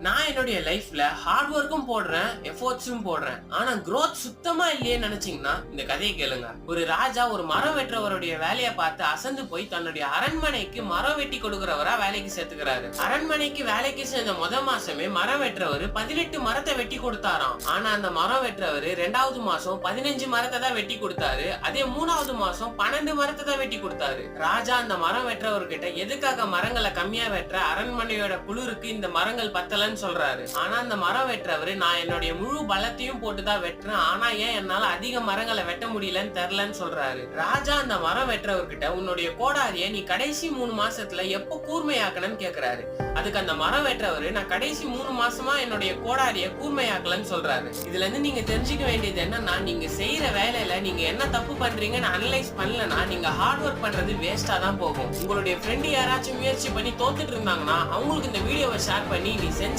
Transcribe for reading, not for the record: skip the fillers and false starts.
நான் என்னுடைய லைஃப்ல ஹார்ட் ஒர்க்கும் போடுறேன், எஃபோர்ட்ஸும் போடுறேன். ஆனா growth சுத்தமா இல்லையே நினைச்சீங்கன்னா இந்த கதையை கேளுங்க. ஒரு ராஜா ஒரு மரம் வெட்டுறவருடைய வேலையை பார்த்து அசந்து போய் தன்னுடைய அரண்மனைக்கு மரம் வெட்டி கொடுக்கிறவரா வேலைக்கு சேர்த்துக்கிறாரு. அரண்மனைக்கு வேலைக்கு சேர்ந்த மாசமே மரம் வெட்டுறவர் 18 மரத்தை வெட்டி கொடுத்தாராம். ஆனா அந்த மரம் வெட்டுறவர் 2வது மாசம் 15 மரத்தை தான் வெட்டி கொடுத்தாரு. அதே 3வது மாசம் 12 மரத்தை தான் வெட்டி கொடுத்தாரு. ராஜா அந்த மரம் வெட்டுறவர்கிட்ட எதுக்காக மரங்களை கம்மியா வெட்டுற, அரண்மனையோட குளிருக்கு இந்த மரங்கள் பத்தலன்னு சொல்றாரு. ஆனா அந்த மரம் வெட்டுறவரு, நான் என்னுடைய முழு பலத்தையும் போட்டுதான் வெட்டுறேன், ஆனா ஏன் என்னால அதிக மரங்களை வெட்ட முடியலன்னு தெரியலன்னு சொல்றாரு. ராஜா அந்த மரம் வெட்டுறவர்கிட்ட உன்னுடைய கோடாரிய நீ கடைசி 3 மாசத்துல எப்ப கூர்மையாக்கணும்னு கேக்குறாரு. அதுக்கு அந்த மரம் வெட்டுறவரு, நான் கடைசி 3 மாசமா என்னுடைய கோடாரிய கூர்மையாக்கலன்னு சொல்றாரு. இதுல இருந்து நீங்க தெரிஞ்சுக்க வேண்டியது என்னன்னா, நீங்க செய்யற வேலையில நீங்க என்ன தப்பு பண்றீங்கன்னு அனலைஸ் பண்ணலனா நீங்க ஹார்ட் ஒர்க் பண்றது வேஸ்டா தான் போகும். உங்களுடைய ஃப்ரெண்ட் யாராச்சும் முயற்சி பண்ணி தோத்துட்டு இருந்தாங்கன்னா அவங்களுக்கு இந்த வீடியோவை ஷேர் பண்ணி, நீ செஞ்ச